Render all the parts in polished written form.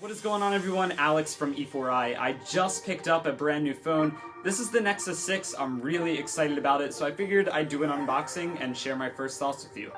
What is going on, everyone? Alex from E4i. I just picked up a brand new phone. This is the Nexus 6. I'm really excited about it, so I figured I'd do an unboxing and share my first thoughts with you.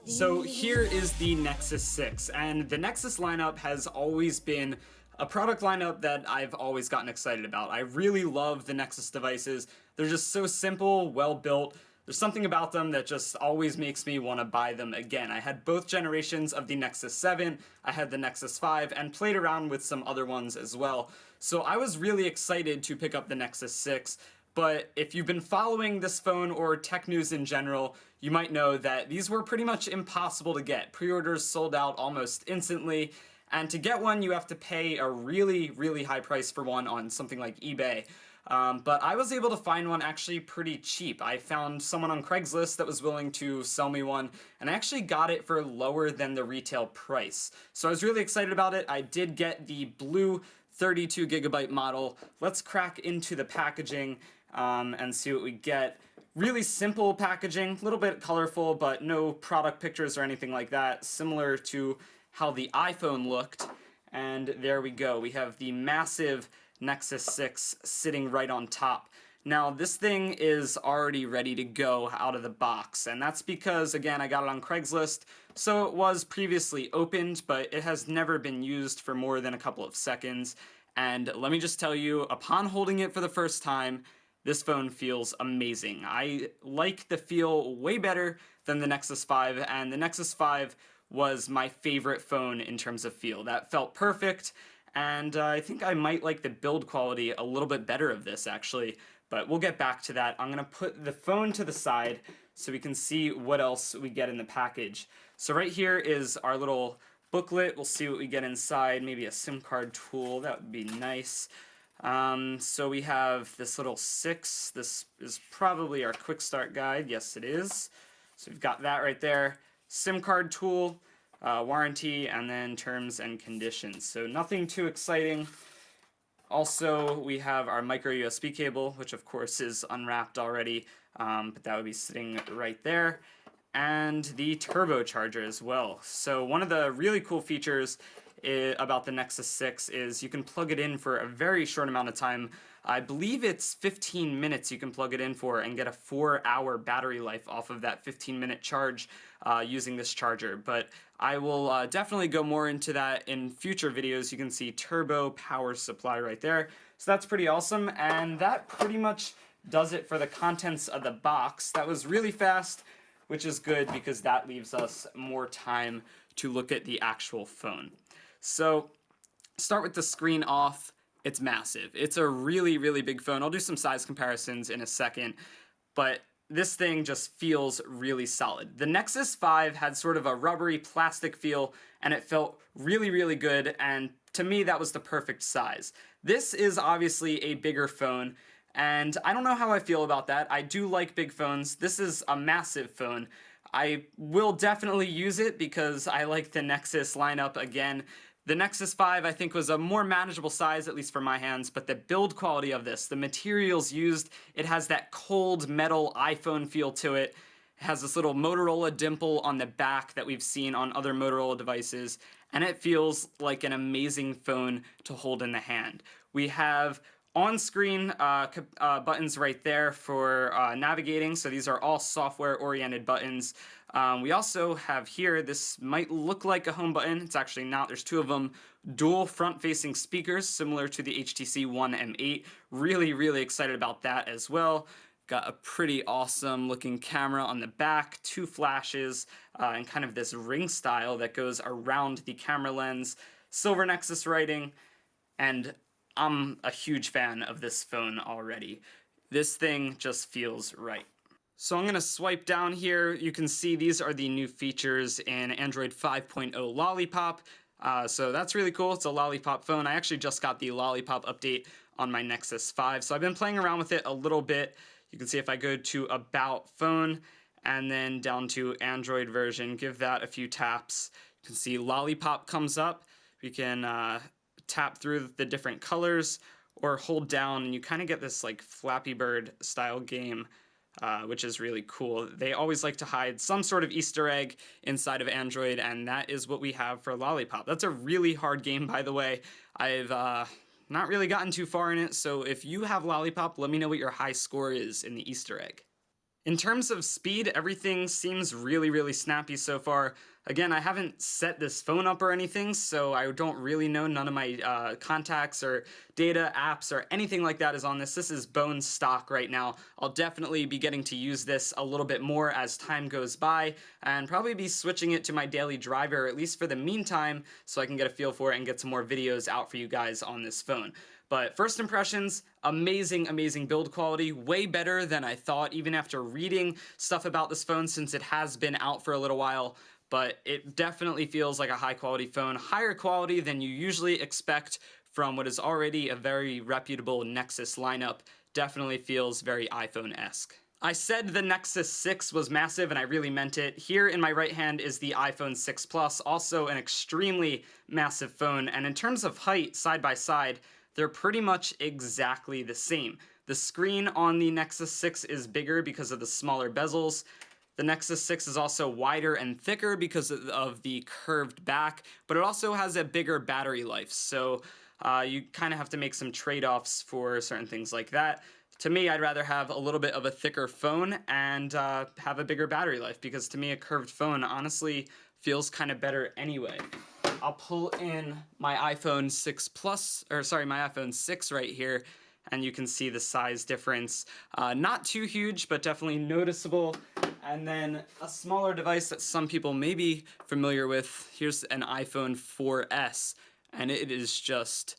So here is the Nexus 6, and the Nexus lineup has always been a product lineup that I've always gotten excited about. I really love the Nexus devices. They're just so simple, well built. There's something about them that just always makes me want to buy them again. I had both generations of the Nexus 7, I had the Nexus 5, and played around with some other ones as well. So I was really excited to pick up the Nexus 6. But if you've been following this phone or tech news in general, you might know that these were pretty much impossible to get. Pre-orders sold out almost instantly, and to get one you have to pay a really high price for one on something like eBay. But I was able to find one actually pretty cheap. I found someone on Craigslist that was willing to sell me one, and I actually got it for lower than the retail price. So I was really excited about it. I did get the blue 32GB model. Let's crack into the packaging and see what we get. Really simple packaging, a little bit colorful, but no product pictures or anything like that, similar to how the iPhone looked. And there we go. We have the massive Nexus 6 sitting right on top. Now this thing is already ready to go out of the box, and that's because, again, I got it on Craigslist, so it was previously opened, but it has never been used for more than a couple of seconds. And let me just tell you, upon holding it for the first time, this phone feels amazing. I like the feel way better than the Nexus 5, and the Nexus 5 was my favorite phone in terms of feel. That felt perfect, and I think I might like the build quality a little bit better of this, actually, but we'll get back to that. I'm going to put the phone to the side so we can see what else we get in the package. So right here is our little booklet. We'll see what we get inside, maybe a SIM card tool. That would be nice. So we have this little 6. This is probably our quick start guide. Yes, it is. So we've got that right there. SIM card tool, warranty, and then terms and conditions. So nothing too exciting. Also, we have our micro USB cable, which of course is unwrapped already, but that would be sitting right there. And the turbocharger as well. So one of the really cool features about the Nexus 6 is you can plug it in for a very short amount of time. I believe it's 15 minutes you can plug it in for and get a 4-hour battery life off of that 15-minute charge using this charger. But I will definitely go more into that in future videos. You can see turbo power supply right there. So that's pretty awesome, and that pretty much does it for the contents of the box. That was really fast, which is good because that leaves us more time to look at the actual phone. So start with the screen off. It's massive. It's a really big phone. I'll do some size comparisons in a second, but this thing just feels really solid. The Nexus 5 had sort of a rubbery plastic feel, and it felt really good, and to me that was the perfect size. This is obviously a bigger phone, and I don't know how I feel about that. I do like big phones. This is a massive phone. I will definitely use it because I like the Nexus lineup again. The Nexus 5 I think was a more manageable size, at least for my hands, but the build quality of this, the materials used, it has that cold metal iPhone feel to it. It has this little Motorola dimple on the back that we've seen on other Motorola devices, and it feels like an amazing phone to hold in the hand. We have on-screen buttons right there for navigating, so these are all software-oriented buttons. We also have here, this might look like a home button, it's actually not, there's 2 of them, dual front-facing speakers, similar to the HTC One M8. Really excited about that as well. Got a pretty awesome looking camera on the back, 2 flashes, and kind of this ring style that goes around the camera lens, silver Nexus writing, and I'm a huge fan of this phone already. This thing just feels right. So I'm going to swipe down here. You can see these are the new features in Android 5.0 Lollipop. So that's really cool. It's a Lollipop phone. I actually just got the Lollipop update on my Nexus 5. So I've been playing around with it a little bit. You can see if I go to About Phone and then down to Android version, give that a few taps. You can see Lollipop comes up. We can tap through the different colors or hold down, and you kind of get this like Flappy Bird style game which is really cool. They always like to hide some sort of Easter egg inside of Android, and that is what we have for Lollipop. That's a really hard game, by the way. I've not really gotten too far in it, so if you have Lollipop, let me know what your high score is in the Easter egg. In terms of speed, everything seems really snappy so far. Again, I haven't set this phone up or anything, so I don't really know. None of my contacts or data, apps, or anything like that is on this. This is bone stock right now. I'll definitely be getting to use this a little bit more as time goes by, and probably be switching it to my daily driver, at least for the meantime, so I can get a feel for it and get some more videos out for you guys on this phone. But first impressions, amazing build quality, way better than I thought, even after reading stuff about this phone since it has been out for a little while. But it definitely feels like a high quality phone, higher quality than you usually expect from what is already a very reputable Nexus lineup. Definitely feels very iPhone-esque. I said the Nexus 6 was massive, and I really meant it. Here in my right hand is the iPhone 6 Plus, also an extremely massive phone, and in terms of height, side by side, they're pretty much exactly the same. The screen on the Nexus 6 is bigger because of the smaller bezels. The Nexus 6 is also wider and thicker because of the curved back, but it also has a bigger battery life, so you kind of have to make some trade-offs for certain things like that. To me, I'd rather have a little bit of a thicker phone and have a bigger battery life, because to me a curved phone honestly feels kind of better anyway. I'll pull in my iPhone 6 Plus, or sorry, my iPhone 6 right here, and you can see the size difference. Not too huge, but definitely noticeable. And then a smaller device that some people may be familiar with, here's an iPhone 4S, and it is just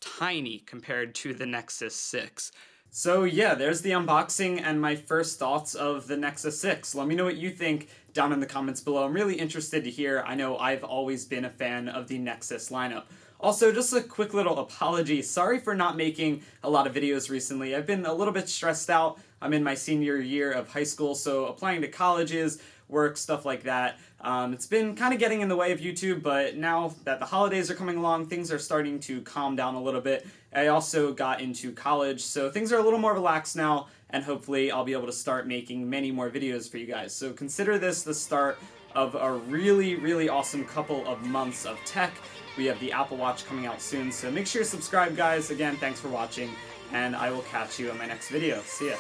tiny compared to the Nexus 6. So yeah, there's the unboxing and my first thoughts of the Nexus 6. Let me know what you think down in the comments below. I'm really interested to hear. I know I've always been a fan of the Nexus lineup. Also, just a quick little apology. Sorry for not making a lot of videos recently. I've been a little bit stressed out. I'm in my senior year of high school, so applying to colleges, work, stuff like that. It's been kind of getting in the way of YouTube, but now that the holidays are coming along, things are starting to calm down a little bit. I also got into college, so things are a little more relaxed now, and hopefully I'll be able to start making many more videos for you guys. So consider this the start of a really awesome couple of months of tech. We have the Apple Watch coming out soon, so make sure you subscribe, guys. Again, thanks for watching, and I will catch you in my next video. See ya.